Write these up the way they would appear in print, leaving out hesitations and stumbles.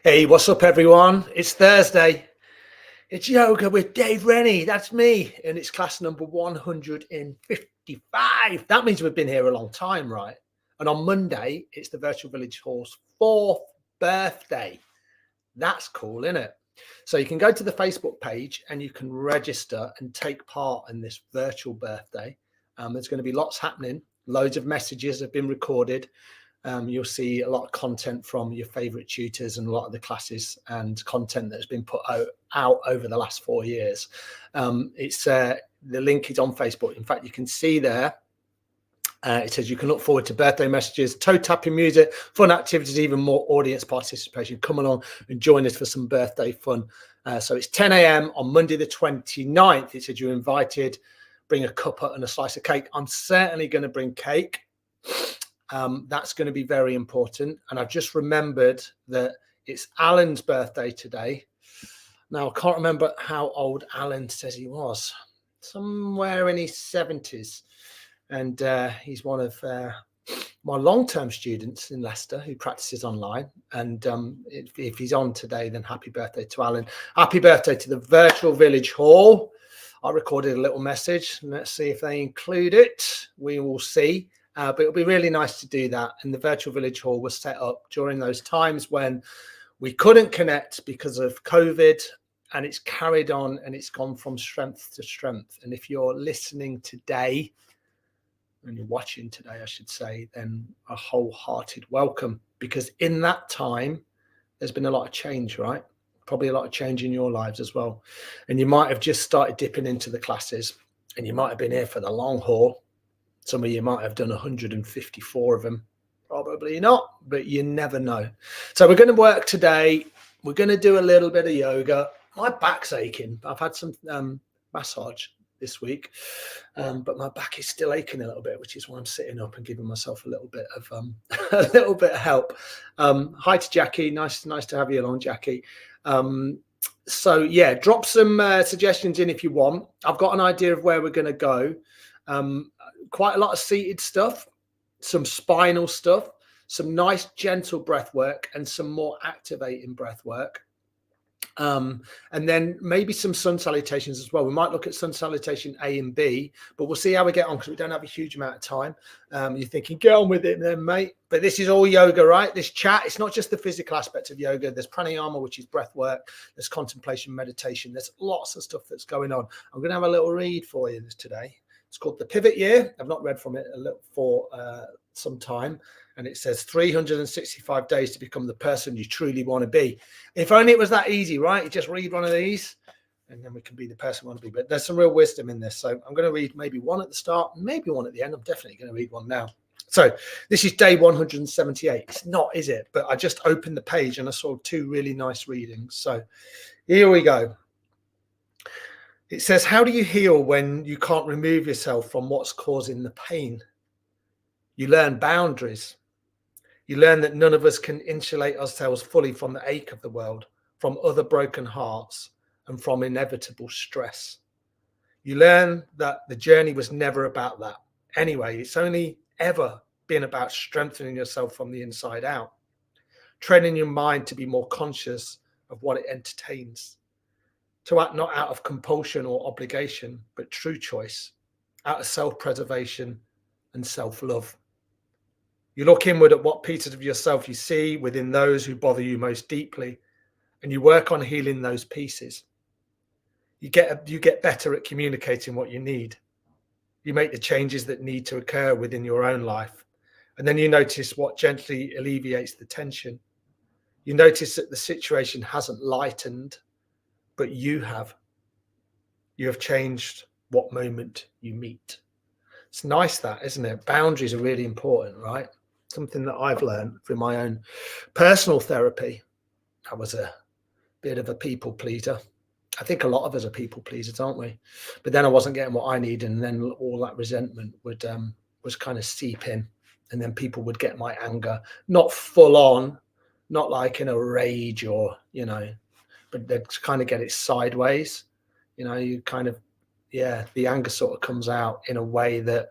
Hey, what's up, everyone? It's Thursday. It's yoga with Dave Rennie. That's me. And it's class number 155. That means we've been here a long time, right? And on Monday, it's the Virtual Village Hall's 4th birthday. That's cool, isn't it? So you can go to the Facebook page and you can register and take part in this virtual birthday. There's going to be lots happening. Loads of messages have been recorded. You'll see a lot of content from your favorite tutors and a lot of the classes and content that's been put out over the last 4 years. The link is on Facebook. In fact, you can see there, it says you can look forward to birthday messages, toe tapping music, fun activities, even more audience participation. Come along and join us for some birthday fun. So it's 10 a.m. on Monday the 29th. It says you're invited. Bring a cuppa and a slice of cake. I'm certainly going to bring cake. That's going to be very important. And I've just remembered that it's Alan's birthday today. Now, I can't remember how old Alan says he was. Somewhere in his 70s. And he's one of my long-term students in Leicester who practices online. And if he's on today, then happy birthday to Alan. Happy birthday to the Virtual Village Hall. I recorded a little message. Let's see if they include it. We will see. But it'll be really nice to do that. And the Virtual Village Hall was set up during those times when we couldn't connect because of COVID, and it's carried on and it's gone from strength to strength. And if you're listening today, and you're watching today, I should say, then a wholehearted welcome, because in that time, there's been a lot of change, right? Probably a lot of change in your lives as well. And you might have just started dipping into the classes, and you might have been here for the long haul. Some of you might have done 154 of them. Probably not, but you never know. So we're going to work today. We're going to do a little bit of yoga. My back's aching. I've had some massage this week, but my back is still aching a little bit, which is why I'm sitting up and giving myself a little bit of help. Hi to Jackie. Nice to have you along, Jackie. So yeah, drop some suggestions in if you want. I've got an idea of where we're going to go. Quite a lot of seated stuff, some spinal stuff, some nice gentle breath work, and some more activating breath work. And then maybe some sun salutations as well. We might look at sun salutation A and B, but we'll see how we get on because we don't have a huge amount of time. You're thinking, get on with it then, mate. But this is all yoga, right? This chat, it's not just the physical aspect of yoga. There's pranayama, which is breath work. There's contemplation, meditation. There's lots of stuff that's going on. I'm going to have a little read for you today. It's called The Pivot Year. I've not read from it for some time. And it says 365 days to become the person you truly want to be. If only it was that easy, right? You just read one of these and then we can be the person we want to be. But there's some real wisdom in this. So I'm going to read maybe one at the start, maybe one at the end. I'm definitely going to read one now. So this is day 178. It's not, is it? But I just opened the page and I saw two really nice readings. So here we go. It says, how do you heal when you can't remove yourself from what's causing the pain? You learn boundaries. You learn that none of us can insulate ourselves fully from the ache of the world, from other broken hearts, and from inevitable stress. You learn that the journey was never about that. Anyway, it's only ever been about strengthening yourself from the inside out, training your mind to be more conscious of what it entertains, to act not out of compulsion or obligation, but true choice, out of self-preservation and self-love. You look inward at what pieces of yourself you see within those who bother you most deeply, and you work on healing those pieces. You get better at communicating what you need. You make the changes that need to occur within your own life, and then you notice what gently alleviates the tension. You notice that the situation hasn't lightened, but you have. You have changed what moment you meet. It's nice that, isn't it? Boundaries are really important, right? Something that I've learned through my own personal therapy. I was a bit of a people pleaser. I think a lot of us are people pleasers, aren't we? But then I wasn't getting what I needed, and then all that resentment would was kind of seep in, and then people would get my anger, not full on, not like in a rage or, you know, but they'd kind of get it sideways. You know, you kind of, yeah, the anger sort of comes out in a way that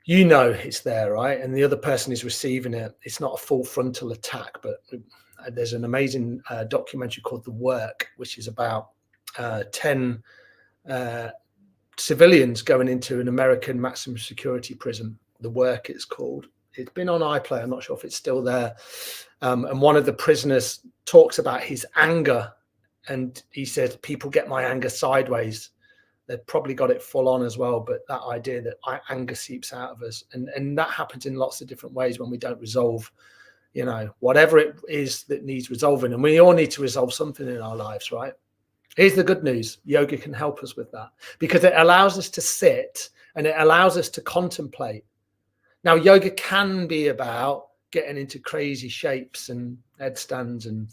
you know it's there, right? And the other person is receiving it. It's not a full frontal attack, but there's an amazing documentary called The Work, which is about 10 civilians going into an American maximum security prison. The Work, it's called. It's been on iPlayer. I'm not sure if it's still there. And one of the prisoners talks about his anger, and he says, people get my anger sideways. They've probably got it full on as well, but that idea that anger seeps out of us, and that happens in lots of different ways when we don't resolve, you know, whatever it is that needs resolving. And we all need to resolve something in our lives, right? Here's the good news. Yoga can help us with that, because it allows us to sit and it allows us to contemplate. Now, yoga can be about getting into crazy shapes and headstands and,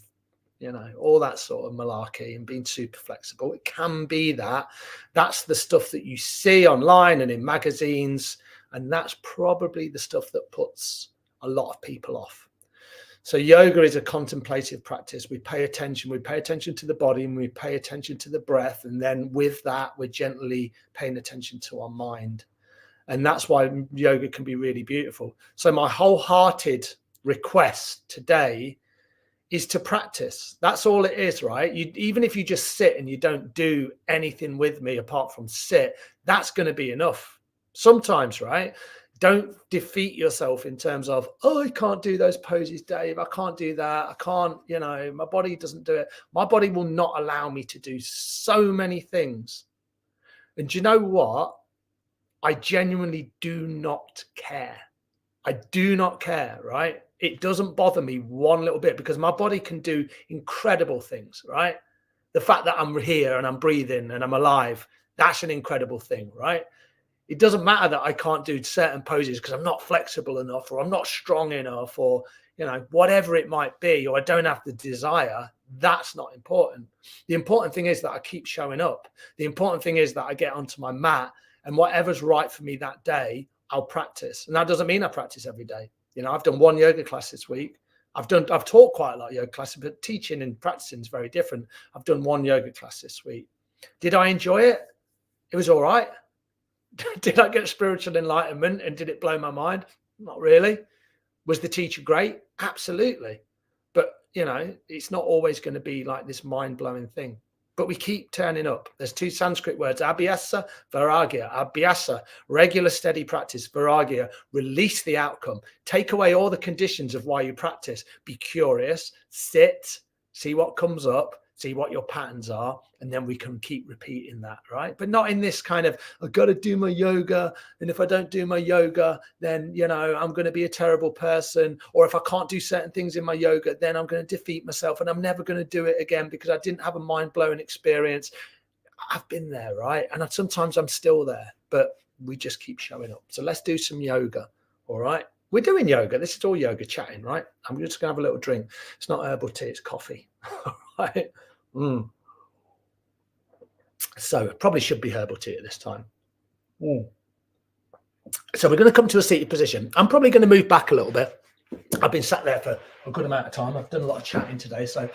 you know, all that sort of malarkey and being super flexible. It can be that. That's the stuff that you see online and in magazines. And that's probably the stuff that puts a lot of people off. So yoga is a contemplative practice. We pay attention to the body, and we pay attention to the breath. And then with that, we're gently paying attention to our mind. And that's why yoga can be really beautiful. So my wholehearted request today is to practice. That's all it is, right? Even if you just sit and you don't do anything with me apart from sit, that's going to be enough. Sometimes, right? Don't defeat yourself in terms of, oh, I can't do those poses, Dave. I can't do that. I can't, you know, my body doesn't do it. My body will not allow me to do so many things. And do you know what? I genuinely do not care. I do not care, right? It doesn't bother me one little bit, because my body can do incredible things, right? The fact that I'm here and I'm breathing and I'm alive, that's an incredible thing, right? It doesn't matter that I can't do certain poses because I'm not flexible enough, or I'm not strong enough, or, you know, whatever it might be, or I don't have the desire. That's not important. The important thing is that I keep showing up. The important thing is that I get onto my mat, and whatever's right for me that day, I'll practice. And that doesn't mean I practice every day. You know, I've done one yoga class this week. I've taught quite a lot of yoga classes, but teaching and practicing is very different. I've done one yoga class this week. Did I enjoy it? It was all right. Did I get spiritual enlightenment, and did it blow my mind? Not really. Was the teacher great? Absolutely. But, you know, it's not always going to be like this mind-blowing thing. But we keep turning up. There's two Sanskrit words, abhyasa, vairagya. Abhyasa, regular steady practice. Vairagya, release the outcome. Take away all the conditions of why you practice. Be curious, sit, see what comes up, see what your patterns are, and then we can keep repeating that, right? But not in this kind of, I've got to do my yoga, and if I don't do my yoga, then, you know, I'm going to be a terrible person, or if I can't do certain things in my yoga, then I'm going to defeat myself, and I'm never going to do it again because I didn't have a mind-blowing experience. I've been there, right? And sometimes I'm still there, but we just keep showing up. So let's do some yoga, all right? We're doing yoga. This is all yoga chatting, right? I'm just going to have a little drink. It's not herbal tea, it's coffee, right? So it probably should be herbal tea at this time. So we're going to come to a seated position. I'm probably going to move back a little bit. I've been sat there for a good amount of time. I've done a lot of chatting today. So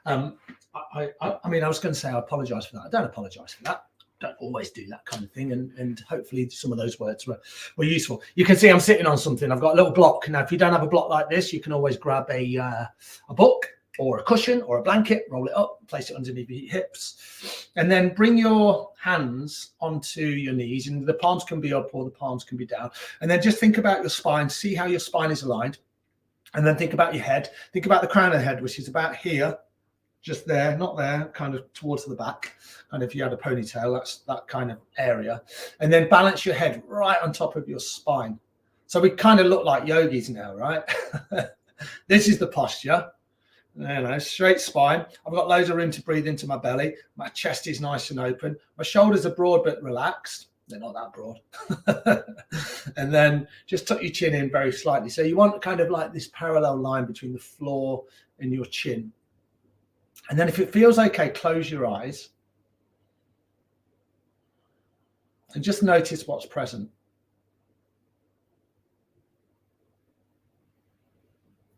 I mean, I was going to say I apologize for that. I don't apologize for that. Don't always do that kind of thing. And hopefully some of those words were useful. You can see I'm sitting on something. I've got a little block. Now, if you don't have a block like this, you can always grab a book or a cushion or a blanket, roll it up, place it underneath your hips, and then bring your hands onto your knees, and the palms can be up or the palms can be down. And then just think about your spine, see how your spine is aligned, and then think about your head. Think about the crown of the head, which is about here, just there, not there, kind of towards the back. And if you had a ponytail, that's that kind of area. And then balance your head right on top of your spine. So we kind of look like yogis now, right? This is the posture. You know, straight spine. I've got loads of room to breathe into my belly. My chest is nice and open. My shoulders are broad but relaxed. They're not that broad. And then just tuck your chin in very slightly. So you want kind of like this parallel line between the floor and your chin. And then if it feels okay, close your eyes and just notice what's present.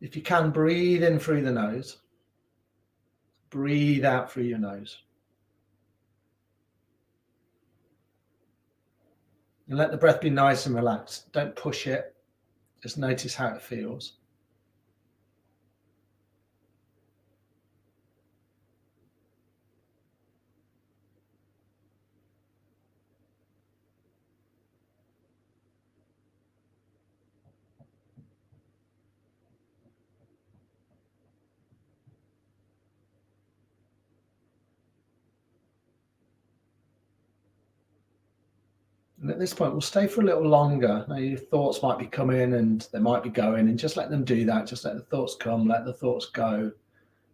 If you can, breathe in through the nose, breathe out through your nose. And let the breath be nice and relaxed. Don't push it. Just notice how it feels. And at this point, we'll stay for a little longer. Now, your thoughts might be coming and they might be going, and just let them do that. Just let the thoughts come, let the thoughts go.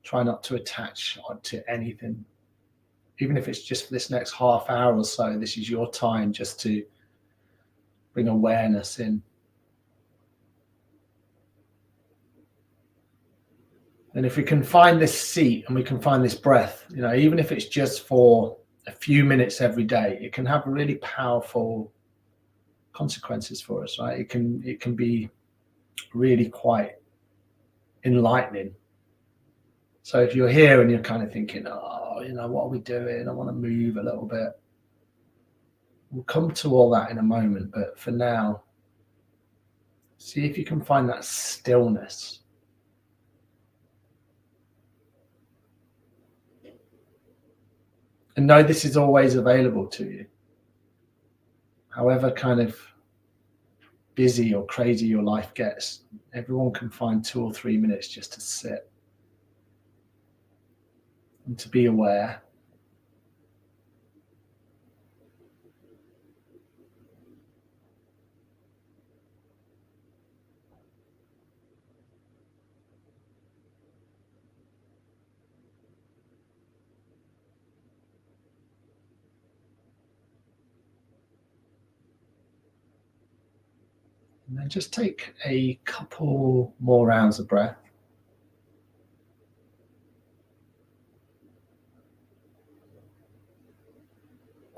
Try not to attach to anything. Even if it's just for this next half hour or so, this is your time just to bring awareness in. And if we can find this seat and we can find this breath, even if it's just for a few minutes every day, it can have really powerful consequences for us, right? It can be really quite enlightening. So if you're here and you're kind of thinking, what are we doing? I want to move a little bit. We'll come to all that in a moment, but for now, see if you can find that stillness. And know this is always available to you. However kind of busy or crazy your life gets, everyone can find 2 or 3 minutes just to sit and to be aware. And then just take a couple more rounds of breath.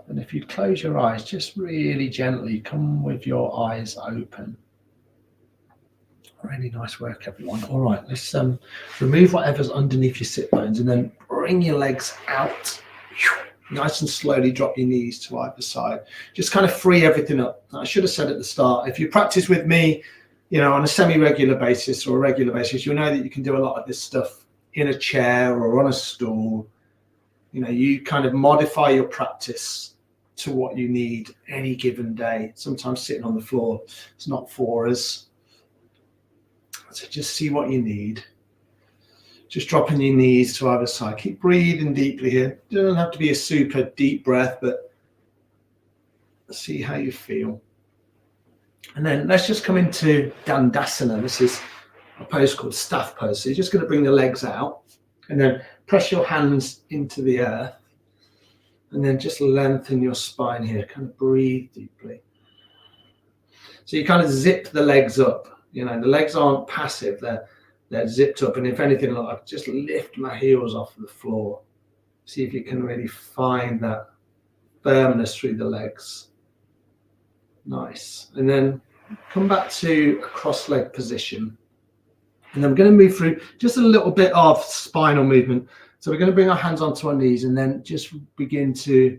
And if you close your eyes, just really gently come with your eyes open. Really nice work, everyone. All right, let's remove whatever's underneath your sit bones and then bring your legs out. Nice and slowly drop your knees to either side. Just kind of free everything up. I should have said at the start, if you practice with me, on a semi-regular basis or a regular basis, you'll know that you can do a lot of this stuff in a chair or on a stool. You kind of modify your practice to what you need any given day. Sometimes sitting on the floor is not for us. So just see what you need. Just dropping your knees to either side. Keep breathing deeply here. It doesn't have to be a super deep breath, but see how you feel. And then let's just come into Dandasana. This is a pose called staff pose. So you're just going to bring the legs out and then press your hands into the earth. And then just lengthen your spine here. Kind of breathe deeply. So you kind of zip the legs up. The legs aren't passive. They're zipped up, and if anything, I just lift my heels off the floor. See if you can really find that firmness through the legs. Nice. And then come back to a cross-leg position. And then we're going to move through just a little bit of spinal movement. So we're going to bring our hands onto our knees and then just begin to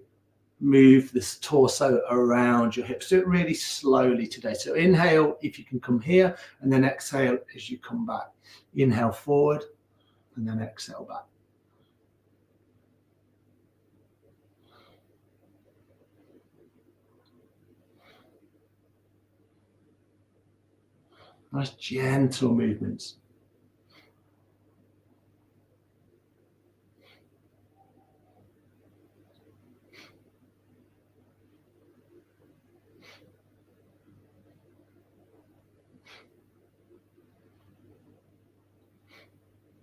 move this torso around your hips. Do it really slowly today. So inhale if you can come here, and then exhale as you come back. Inhale forward and then exhale back. Nice gentle movements.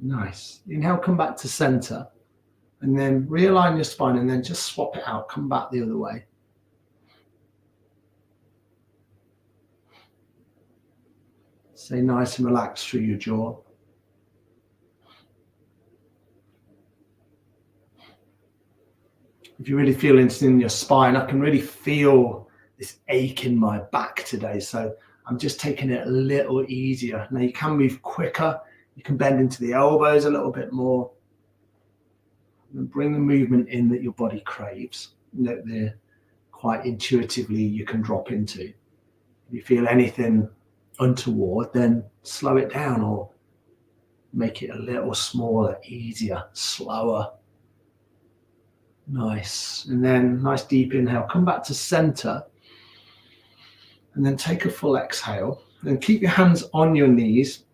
Nice. Inhale, come back to center, and then realign your spine, and then just swap it out. Come back the other way. Stay nice and relaxed through your jaw. If you're really feeling it in your spine, I can really feel this ache in my back today. So I'm just taking it a little easier. Now you can move quicker. You can bend into the elbows a little bit more. And bring the movement in that your body craves. Let the quite intuitively you can drop into. If you feel anything untoward, then slow it down or make it a little smaller, easier, slower. Nice. And then nice deep inhale. Come back to center. And then take a full exhale. And keep your hands on your knees.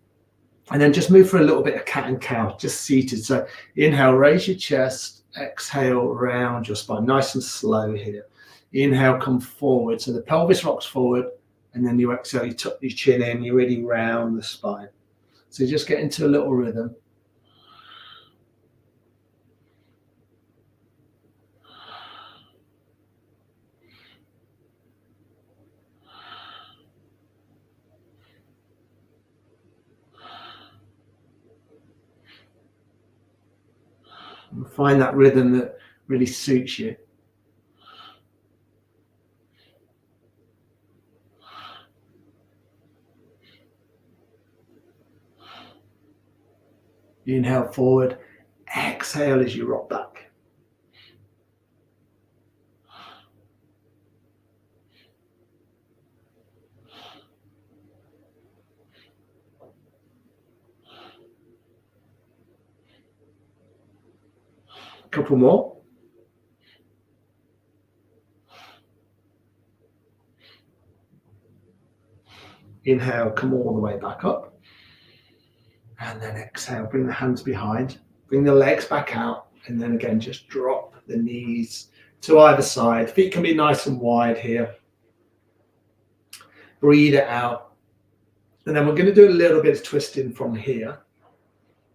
And then just move for a little bit of cat and cow, just seated. So inhale, raise your chest. Exhale, round your spine. Nice and slow here. Inhale, come forward. So the pelvis rocks forward. And then you exhale, you tuck your chin in. You really round the spine. So just get into a little rhythm. And find that rhythm that really suits you. Inhale forward, exhale as you rock back. A couple more. Inhale, come all the way back up. And then exhale, bring the hands behind, bring the legs back out, and then again, just drop the knees to either side. Feet can be nice and wide here. Breathe it out. And then we're going to do a little bit of twisting from here.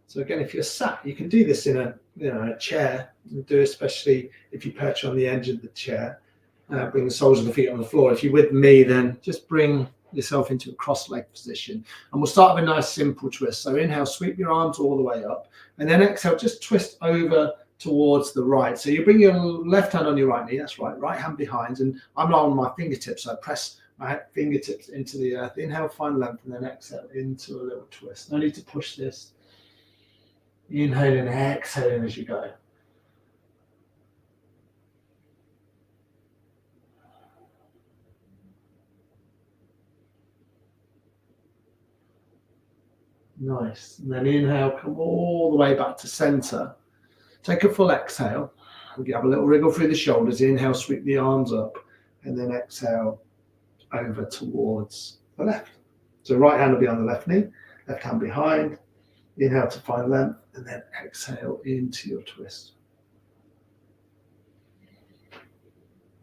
So again, if you're sat, you can do this in a chair. You do especially if you perch on the edge of the chair. Bring the soles of the feet on the floor. If you're with me, then just bring yourself into a cross-leg position. And we'll start with a nice simple twist. So inhale, sweep your arms all the way up. And then exhale, just twist over towards the right. So you bring your left hand on your right knee. That's right. Right hand behind. And I'm not on my fingertips. So I press my fingertips into the earth. Inhale, find length. And then exhale into a little twist. No need to push this. Inhaling and exhaling as you go. Nice. And then inhale, come all the way back to center. Take a full exhale. You have a little wriggle through the shoulders. Inhale, sweep the arms up. And then exhale over towards the left. So right hand will be on the left knee, left hand behind. Inhale to find length. And then exhale into your twist.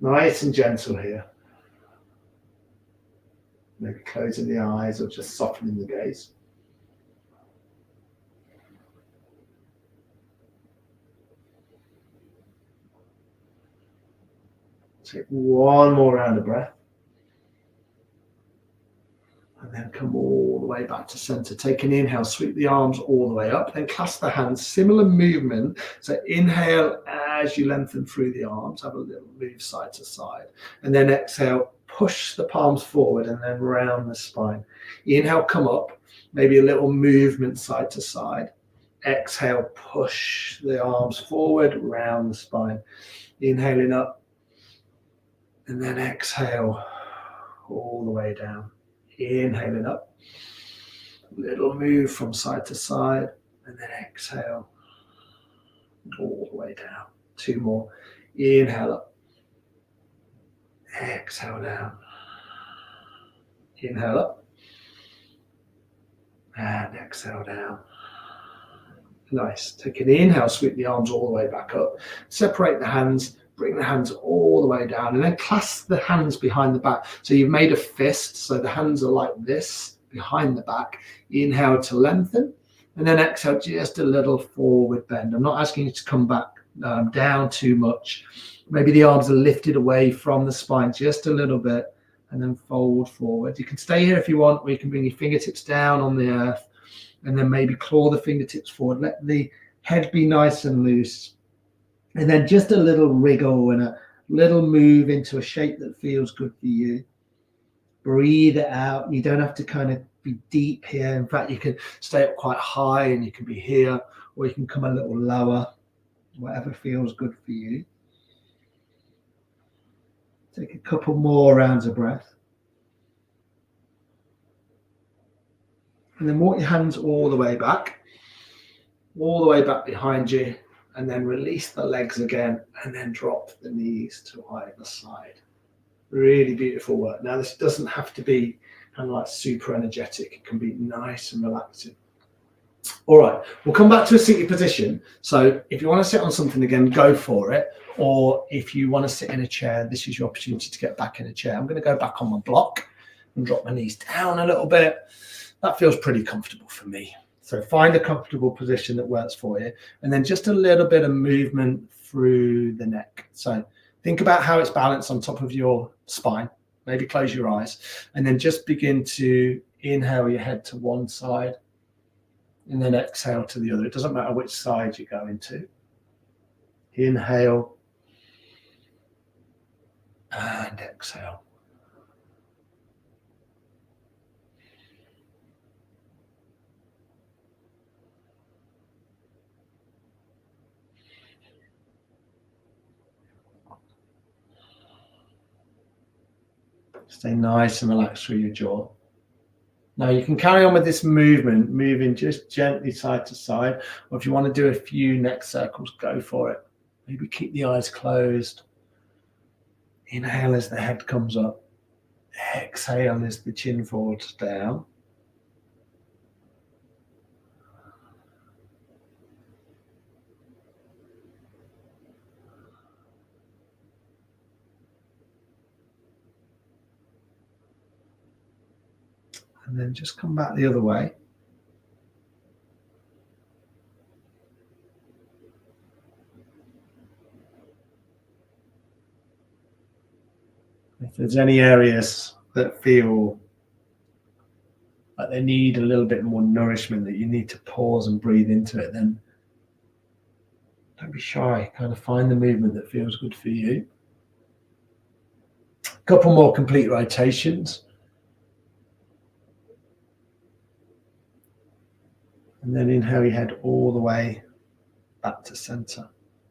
Nice and gentle here. Maybe closing the eyes or just softening the gaze. Take one more round of breath. And then come all the way back to center. Take an inhale, sweep the arms all the way up. Then clasp the hands, similar movement. So inhale as you lengthen through the arms. Have a little move side to side. And then exhale, push the palms forward and then round the spine. Inhale, come up. Maybe a little movement side to side. Exhale, push the arms forward, round the spine. Inhaling up. And then exhale all the way down. Inhaling up. Little move from side to side. And then exhale all the way down. Two more. Inhale up. Exhale down. Inhale up. And exhale down. Nice. Take an inhale, sweep the arms all the way back up. Separate the hands. Bring the hands all the way down and then clasp the hands behind the back. So you've made a fist. So the hands are like this behind the back. Inhale to lengthen and then exhale just a little forward bend. I'm not asking you to come back down too much. Maybe the arms are lifted away from the spine just a little bit and then fold forward. You can stay here if you want, or you can bring your fingertips down on the earth and then maybe claw the fingertips forward. Let the head be nice and loose. And then just a little wriggle and a little move into a shape that feels good for you. Breathe it out. You don't have to kind of be deep here. In fact, you can stay up quite high and you can be here, or you can come a little lower, whatever feels good for you. Take a couple more rounds of breath. And then walk your hands all the way back behind you, and then release the legs again, and then drop the knees to either side. Really beautiful work. Now, this doesn't have to be kind of like super energetic. It can be nice and relaxing. All right, we'll come back to a seated position. So if you want to sit on something again, go for it. Or if you want to sit in a chair, this is your opportunity to get back in a chair. I'm going to go back on my block and drop my knees down a little bit. That feels pretty comfortable for me. So find a comfortable position that works for you. And then just a little bit of movement through the neck. So think about how it's balanced on top of your spine. Maybe close your eyes. And then just begin to inhale your head to one side. And then exhale to the other. It doesn't matter which side you go into. Inhale. And exhale. Stay nice and relaxed through your jaw. Now you can carry on with this movement, moving just gently side to side. Or if you want to do a few neck circles, go for it. Maybe keep the eyes closed. Inhale as the head comes up. Exhale as the chin falls down. And then just come back the other way. If there's any areas that feel like they need a little bit more nourishment, that you need to pause and breathe into it, then don't be shy. Kind of find the movement that feels good for you. A couple more complete rotations. And then inhale your head all the way back to center.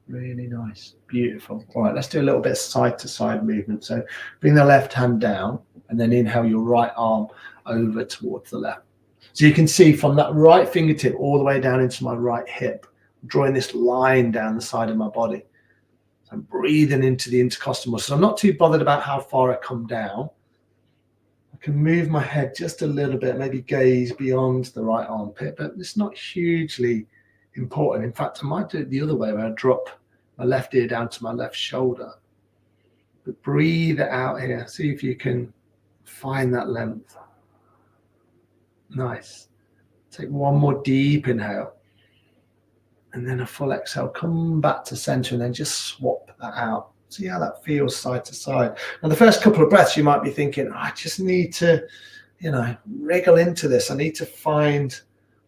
Really nice. Beautiful. All right, let's do a little bit of side to side movement. So bring the left hand down and then inhale your right arm over towards the left. So you can see from that right fingertip all the way down into my right hip, I'm drawing this line down the side of my body. So I'm breathing into the intercostal muscles. I'm not too bothered about how far I come down. I can move my head just a little bit, maybe gaze beyond the right armpit, but it's not hugely important. In fact, I might do it the other way, where I drop my left ear down to my left shoulder. But breathe it out here. See if you can find that length. Nice. Take one more deep inhale. And then a full exhale. Come back to center and then just swap that out. See how that feels side to side. And the first couple of breaths, you might be thinking, I just need to, wriggle into this. I need to find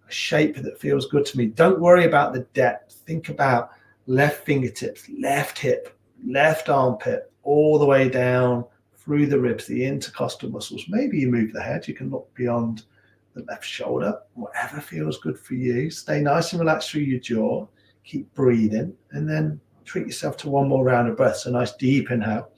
a shape that feels good to me. Don't worry about the depth. Think about left fingertips, left hip, left armpit, all the way down through the ribs, the intercostal muscles. Maybe you move the head. You can look beyond the left shoulder. Whatever feels good for you. Stay nice and relaxed through your jaw. Keep breathing. And then treat yourself to one more round of breath. So nice deep inhale.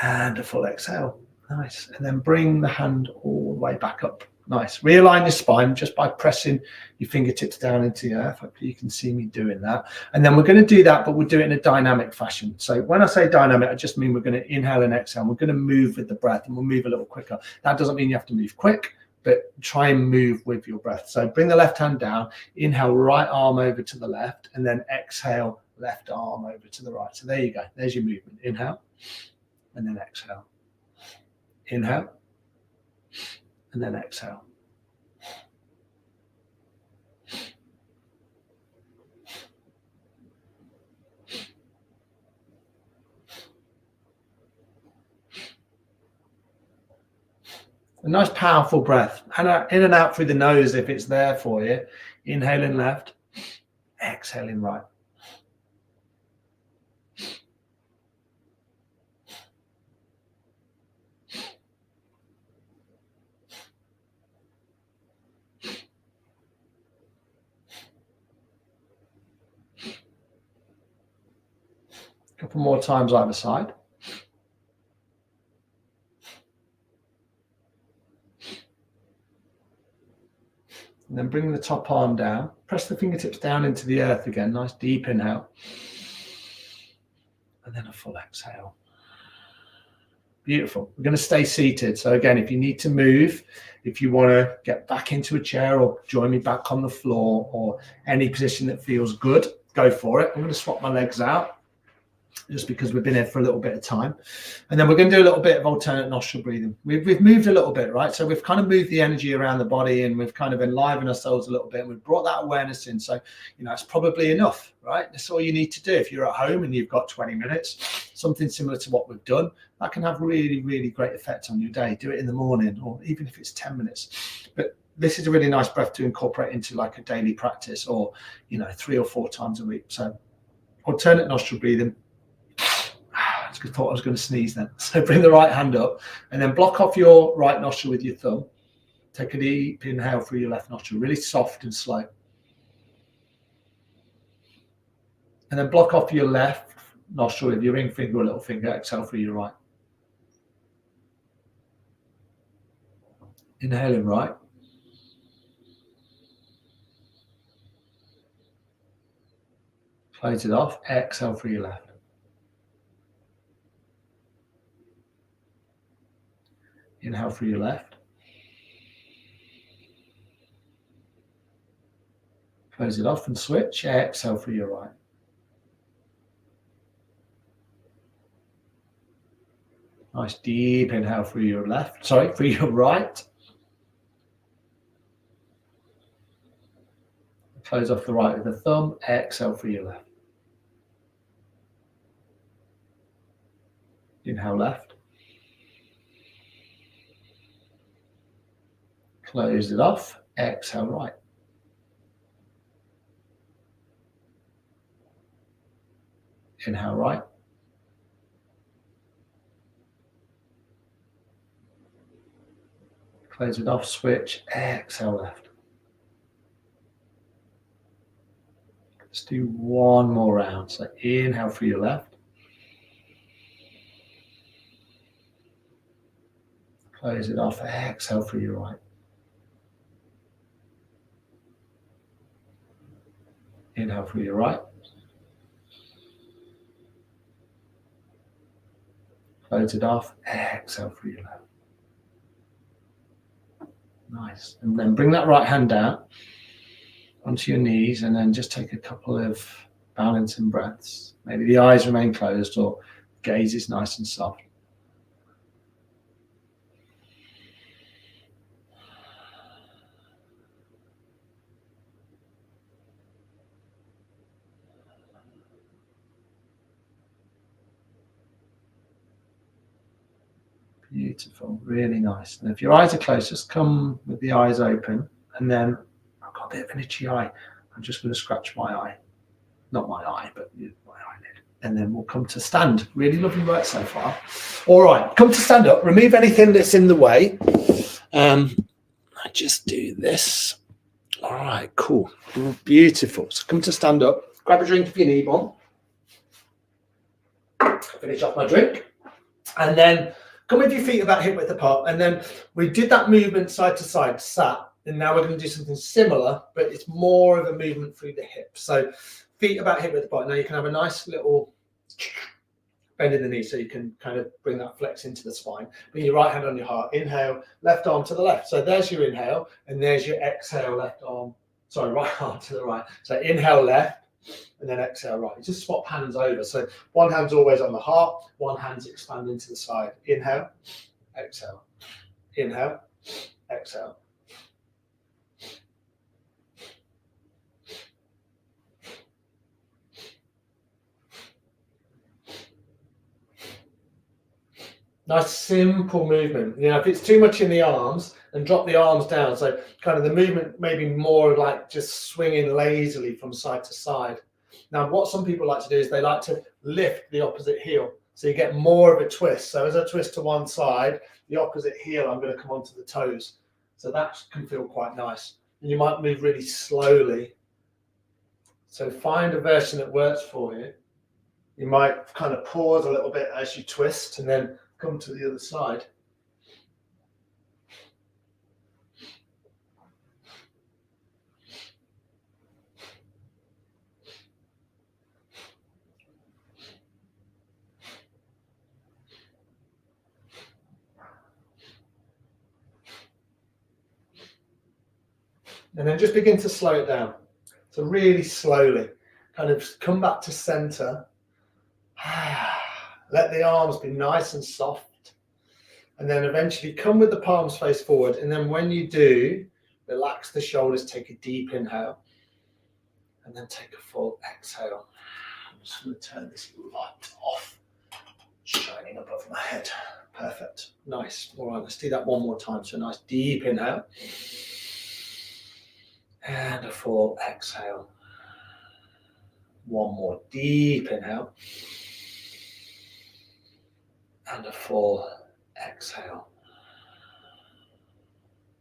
And a full exhale. Nice. And then bring the hand all the way back up. Nice. Realign your spine just by pressing your fingertips down into the earth. Hopefully you can see me doing that. And then we're going to do that, but we'll do it in a dynamic fashion. So when I say dynamic, I just mean we're going to inhale and exhale. We're going to move with the breath, and we'll move a little quicker. That doesn't mean you have to move quick, but try and move with your breath. So bring the left hand down, inhale right arm over to the left, and then exhale left arm over to the right. So there you go. There's your movement. Inhale, and then exhale. Inhale, and then exhale. A nice powerful breath. And in and out through the nose if it's there for you. Inhaling left, exhaling right. A couple more times either side. And then bring the top arm down. Press the fingertips down into the earth again. Nice deep inhale. And then a full exhale. Beautiful. We're going to stay seated. So again, if you need to move, if you want to get back into a chair or join me back on the floor or any position that feels good, go for it. I'm going to swap my legs out just because we've been here for a little bit of time. And then we're going to do a little bit of alternate nostril breathing. We've moved a little bit, right? So we've kind of moved the energy around the body and we've kind of enlivened ourselves a little bit and we've brought that awareness in. So, it's probably enough, right? That's all you need to do. If you're at home and you've got 20 minutes, something similar to what we've done, that can have really, really great effect on your day. Do it in the morning or even if it's 10 minutes. But this is a really nice breath to incorporate into like a daily practice or, 3 or 4 times a week. So alternate nostril breathing. I thought I was going to sneeze then. So bring the right hand up and then block off your right nostril with your thumb. Take a deep inhale through your left nostril, really soft and slow. And then block off your left nostril with your ring finger or little finger. Exhale through your right. Inhale in right. Close it off. Exhale through your left. Inhale through your left. Close it off and switch. Exhale through your right. Nice deep inhale through your left. Through your right. Close off the right with the thumb. Exhale through your left. Inhale left. Close it off. Exhale right. Inhale right. Close it off. Switch. Exhale left. Let's do one more round. So inhale through your left. Close it off. Exhale through your right. Inhale through your right. Close it off. Exhale through your left. Nice. And then bring that right hand down onto your knees and then just take a couple of balancing breaths. Maybe the eyes remain closed or gaze is nice and soft. Beautiful, really nice. And if your eyes are closed, just come with the eyes open. And then I've got a bit of an itchy eye. I'm just going to scratch my eye. Not my eye, but my eyelid. And then we'll come to stand. Really lovely work so far. All right, come to stand up. Remove anything that's in the way. I just do this. All right, cool. Beautiful. So come to stand up. Grab a drink if you need one. Finish off my drink. And then come with your feet about hip width apart. And then we did that movement side to side, sat. And now we're going to do something similar, but it's more of a movement through the hips. So feet about hip width apart. Now you can have a nice little bend in the knee so you can kind of bring that flex into the spine. Bring your right hand on your heart. Inhale, left arm to the left. So there's your inhale, and there's your exhale, right arm to the right. So inhale left, and then exhale right. Just swap hands over. So one hand's always on the heart, one hand's expanding to the side. Inhale, exhale. Inhale, exhale. Nice simple movement. If it's too much in the arms, then drop the arms down. So kind of the movement maybe more like just swinging lazily from side to side. Now, what some people like to do is they like to lift the opposite heel. So you get more of a twist. So as I twist to one side, the opposite heel, I'm going to come onto the toes. So that can feel quite nice. And you might move really slowly. So find a version that works for you. You might kind of pause a little bit as you twist and then come to the other side. And then just begin to slow it down. So really slowly, kind of come back to center. Let the arms be nice and soft. And then eventually come with the palms face forward. And then when you do, relax the shoulders, take a deep inhale. And then take a full exhale. I'm just going to turn this light off. Shining above my head. Perfect. Nice. All right, let's do that one more time. So nice deep inhale. And a full exhale. One more deep inhale. And a full exhale.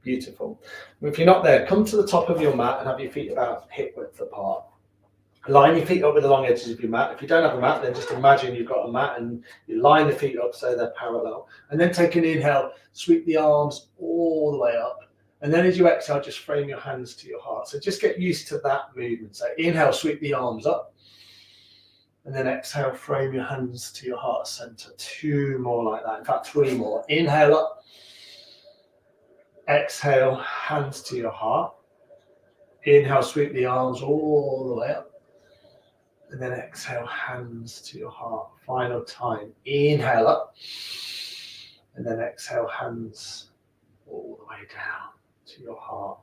Beautiful. If you're not there, come to the top of your mat and have your feet about hip width apart. Line your feet up with the long edges of your mat. If you don't have a mat, then just imagine you've got a mat and you line the feet up so they're parallel. And then take an inhale, sweep the arms all the way up. And then as you exhale, just frame your hands to your heart. So just get used to that movement. So inhale, sweep the arms up. And then exhale, frame your hands to your heart center. 2 more like that. In fact, 3 more. Inhale up. Exhale, hands to your heart. Inhale, sweep the arms all the way up. And then exhale, hands to your heart. Final time. Inhale up. And then exhale, hands all the way down to your heart.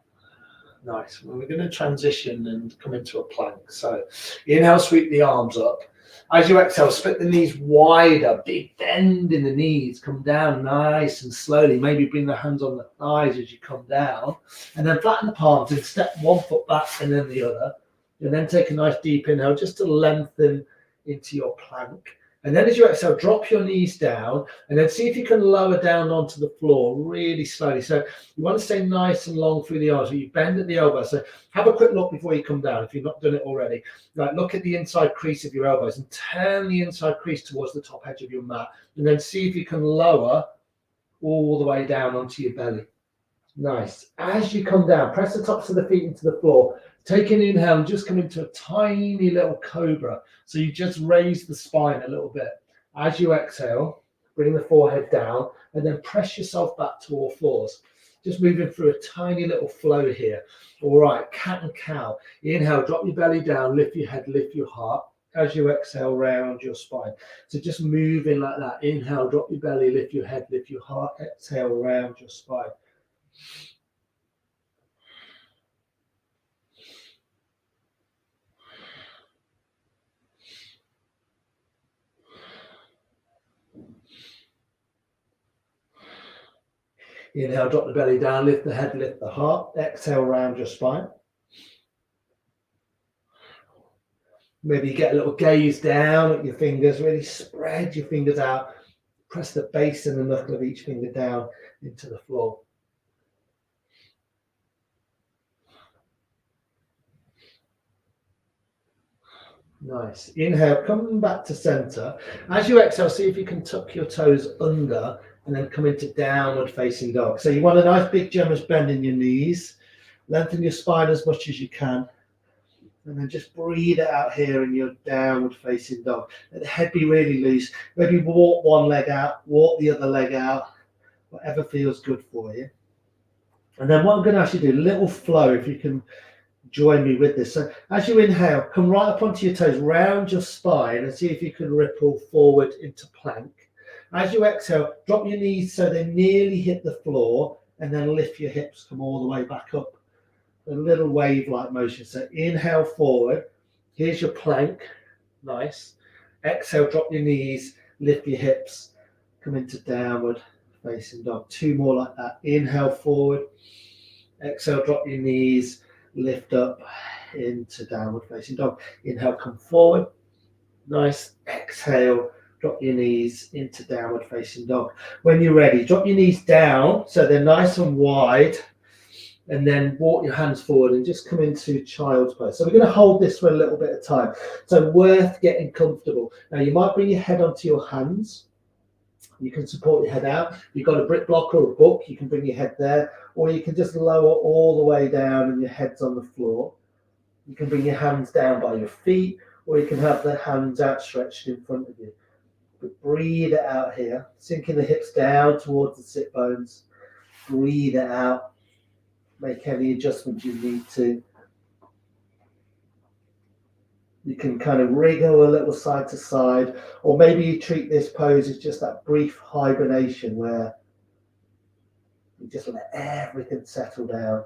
Nice. Well, we're going to transition and come into a plank. So inhale, sweep the arms up. As you exhale, split the knees wider. Big bend in the knees. Come down nice and slowly. Maybe bring the hands on the thighs as you come down. And then flatten the palms and step 1 foot back and then the other. And then take a nice deep inhale just to lengthen into your plank. And then as you exhale, drop your knees down and then see if you can lower down onto the floor really slowly. So you want to stay nice and long through the arms. So you bend at the elbow. So have a quick look before you come down if you've not done it already. Right, look at the inside crease of your elbows and turn the inside crease towards the top edge of your mat. And then see if you can lower all the way down onto your belly. Nice. As you come down, press the tops of the feet into the floor. Take an inhale and just come into a tiny little cobra. So you just raise the spine a little bit. As you exhale, bring the forehead down and then press yourself back to all fours. Just moving through a tiny little flow here. All right, cat and cow. Inhale, drop your belly down, lift your head, lift your heart. As you exhale, round your spine. So just moving like that. Inhale, drop your belly, lift your head, lift your heart. Exhale, round your spine. Inhale, drop the belly down, lift the head, lift the heart. Exhale, round your spine. Maybe you get a little gaze down at your fingers, really spread your fingers out. Press the base and the knuckle of each finger down into the floor. Nice. Inhale, come back to center. As you exhale, see if you can tuck your toes under and then come into downward facing dog. So you want a nice big generous bend in your knees. Lengthen your spine as much as you can. And then just breathe it out here in your downward facing dog. Let the head be really loose. Maybe walk one leg out, walk the other leg out, whatever feels good for you. And then what I'm going to ask you to do, a little flow, if you can join me with this. So as you inhale, come right up onto your toes, round your spine and see if you can ripple forward into plank. As you exhale, drop your knees so they nearly hit the floor and then lift your hips, come all the way back up. A little wave-like motion. So inhale forward. Here's your plank. Nice. Exhale, drop your knees, lift your hips, come into downward facing dog. 2 more like that. Inhale forward. Exhale, drop your knees, lift up into downward facing dog. Inhale, come forward. Nice. Exhale, drop your knees into downward facing dog. When you're ready, drop your knees down so they're nice and wide. And then walk your hands forward and just come into child's pose. So we're going to hold this for a little bit of time. So worth getting comfortable. Now you might bring your head onto your hands. You can support your head out. If you've got a brick block or a book, you can bring your head there. Or you can just lower all the way down and your head's on the floor. You can bring your hands down by your feet, or you can have the hands outstretched in front of you. But breathe it out here. Sinking the hips down towards the sit bones. Breathe it out. make any adjustments you need to. You can kind of wriggle a little side to side, or maybe you treat this pose as just that brief hibernation where you just let everything settle down.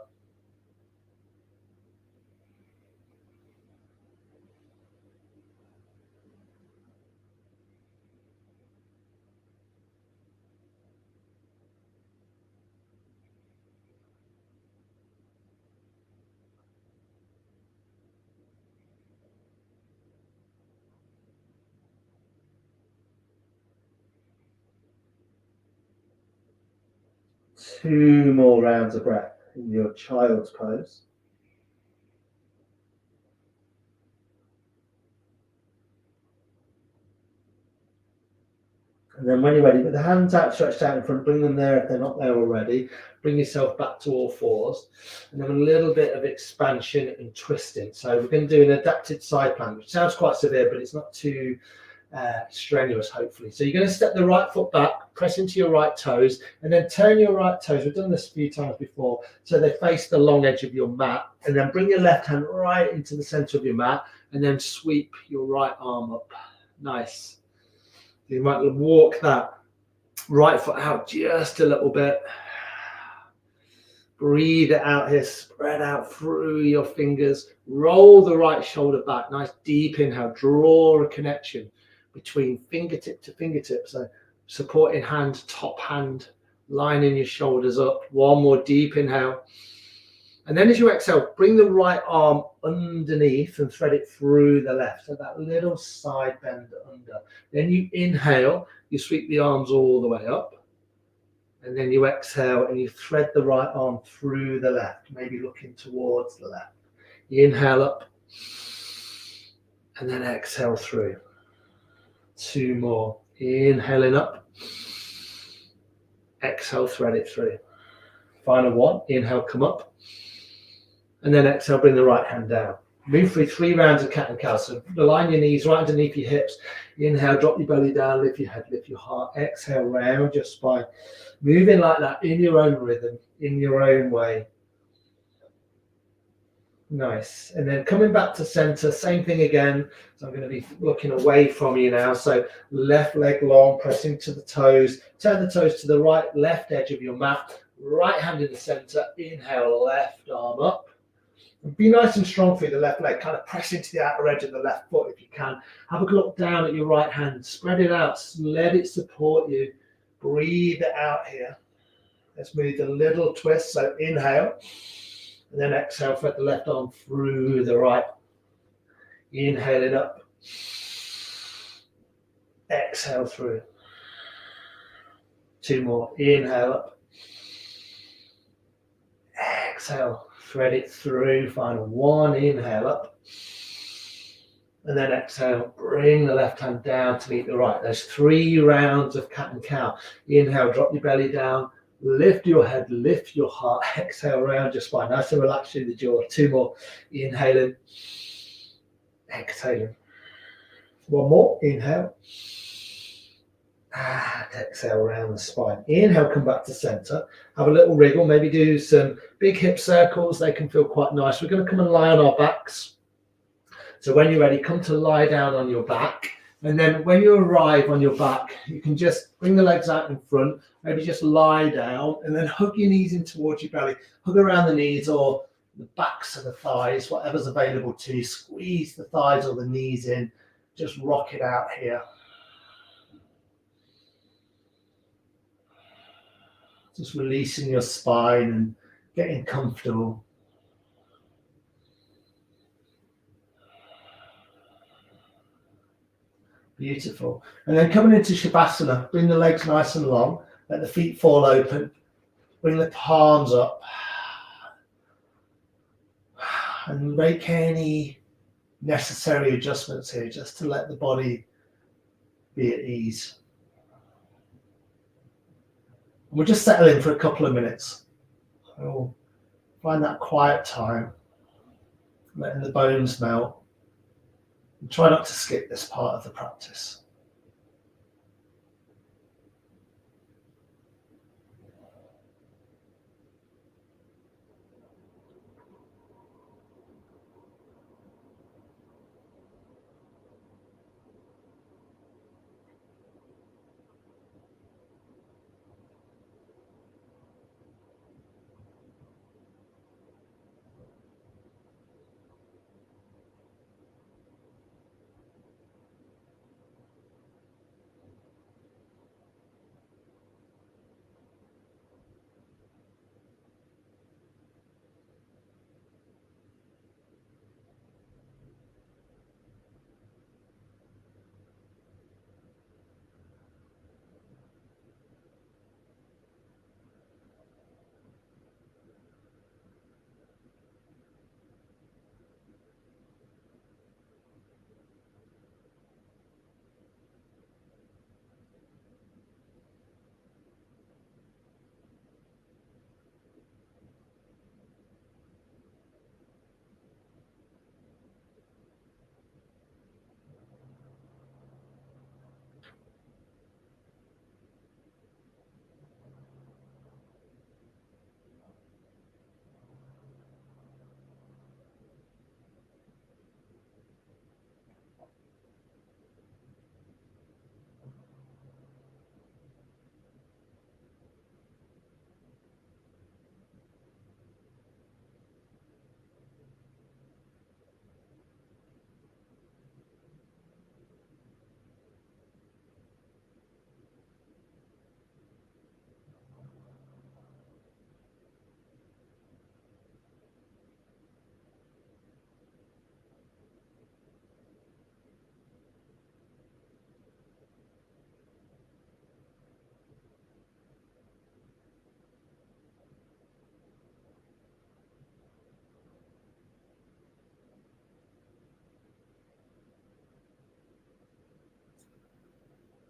Two more rounds of breath in your child's pose. And then when you're ready, with the hands outstretched out in front, bring them there if they're not there already. Bring yourself back to all fours. And then a little bit of expansion and twisting. So we're going to do an adapted side plank, which sounds quite severe, but it's not too strenuous, hopefully. So you're going to step the right foot back, press into your right toes, and then turn your right toes. We've done this a few times before, so they face the long edge of your mat. And then bring your left hand right into the center of your mat, and then sweep your right arm up. Nice. You might walk that right foot out just a little bit. Breathe it out here, spread out through your fingers. Roll the right shoulder back. Nice deep inhale. Draw a connection between fingertip to fingertip. So supporting hand, top hand, lining your shoulders up. One more deep inhale. And then as you exhale, bring the right arm underneath and thread it through the left. So that little side bend under. Then you inhale, you sweep the arms all the way up. And then you exhale and you thread the right arm through the left, maybe looking towards the left. You inhale up and then exhale through. Two more. Inhaling up. Exhale, thread it through. Final one. Inhale, come up. And then exhale, bring the right hand down. Move through 3 rounds of cat and cow. So align your knees right underneath your hips. Inhale, drop your belly down, lift your head, lift your heart. Exhale, round your spine. Moving like that in your own rhythm, in your own way. Nice. And then coming back to center, same thing again. So I'm going to be looking away from you now. So left leg long, pressing to the toes. Turn the toes to the right, left edge of your mat. Right hand in the center. Inhale, left arm up. Be nice and strong through the left leg. Kind of press into the outer edge of the left foot if you can. Have a look down at your right hand. Spread it out. Let it support you. Breathe it out here. Let's move a little twist. So inhale. And then exhale, thread the left arm through the right. Inhale it up. Exhale through. 2 more. Inhale up. Exhale. Thread it through. Final 1. Inhale up. And then exhale. Bring the left hand down to meet the right. There's 3 rounds of cat and cow. Inhale, drop your belly down. Lift your head, lift your heart. Exhale, round your spine. Nice and relax through the jaw. 2 more. Inhaling. Exhaling. 1 more. Inhale. And exhale, round the spine. Inhale, come back to center. Have a little wriggle. Maybe do some big hip circles. They can feel quite nice. We're going to come and lie on our backs. So when you're ready, come to lie down on your back. And then when you arrive on your back, you can just bring the legs out in front, maybe just lie down and then hug your knees in towards your belly. Hug around the knees or the backs of the thighs, whatever's available to you. Squeeze the thighs or the knees in. Just rock it out here. Just releasing your spine and getting comfortable. Beautiful. And then coming into Shavasana, bring the legs nice and long, let the feet fall open, bring the palms up, and make any necessary adjustments here just to let the body be at ease. And we'll just settle in for a couple of minutes. We'll find that quiet time, letting the bones melt. And try not to skip this part of the practice.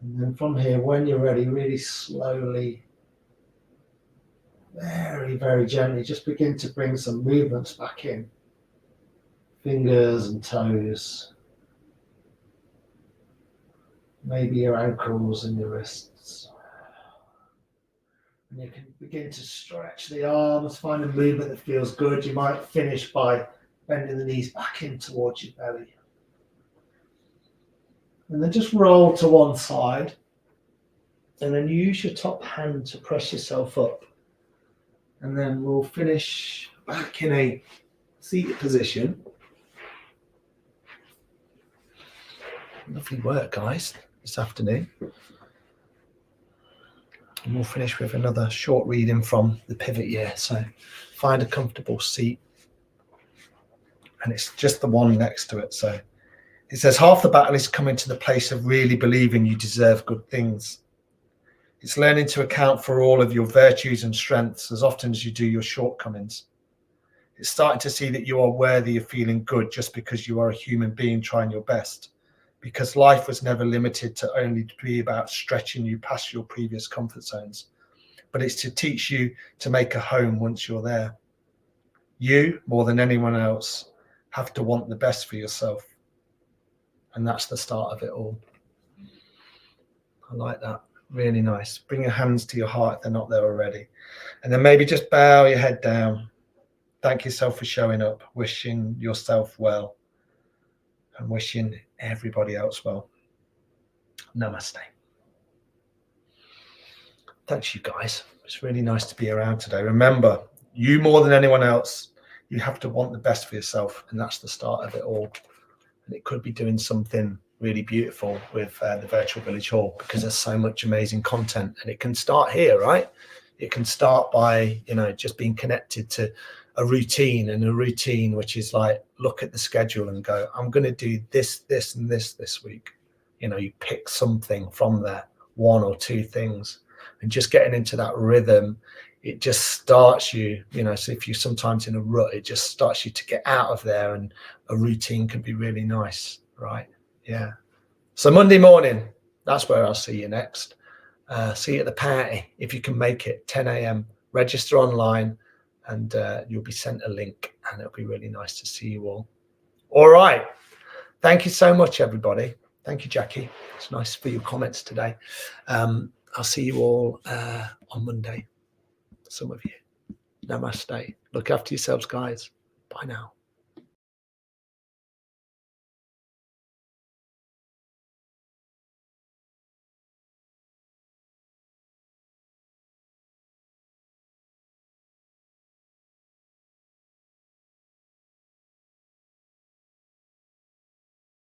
And then from here, when you're ready, really slowly, very, very gently, just begin to bring some movements back in. Fingers and toes. Maybe your ankles and your wrists. And you can begin to stretch the arms, find a movement that feels good. You might finish by bending the knees back in towards your belly. And then just roll to one side. And then use your top hand to press yourself up. And then we'll finish back in a seated position. Lovely work, guys, this afternoon. And we'll finish with another short reading from the Pivot Year. So find a comfortable seat. And it's just the one next to it. So it says, half the battle is coming to the place of really believing you deserve good things. It's learning to account for all of your virtues and strengths as often as you do your shortcomings. It's starting to see that you are worthy of feeling good just because you are a human being trying your best. Because life was never limited to only be about stretching you past your previous comfort zones, but it's to teach you to make a home once you're there. You, more than anyone else, have to want the best for yourself. And that's the start of it all. I like that. Really nice. Bring your hands to your heart if they're not there already. And then maybe just bow your head down. Thank yourself for showing up, wishing yourself well, and wishing everybody else well. Namaste. Thanks, you guys. It's really nice to be around today. Remember, you more than anyone else, you have to want the best for yourself, and that's the start of it all. And it could be doing something really beautiful with the Virtual Village Hall, because there's so much amazing content, and it can start here, right? It can start by, just being connected to a routine, and a routine which is like, look at the schedule and go, I'm going to do this, this, and this week. You pick something from there, one or two things, and just getting into that rhythm. It just starts you, so if you're sometimes in a rut, it just starts you to get out of there, and a routine can be really nice, right? Yeah. So Monday morning, that's where I'll see you next. See you at the party, if you can make it, 10 a.m. Register online, and you'll be sent a link, and it'll be really nice to see you all. All right. Thank you so much, everybody. Thank you, Jackie. It's nice for your comments today. I'll see you all on Monday. Some of you. Namaste. Look after yourselves, guys. Bye now.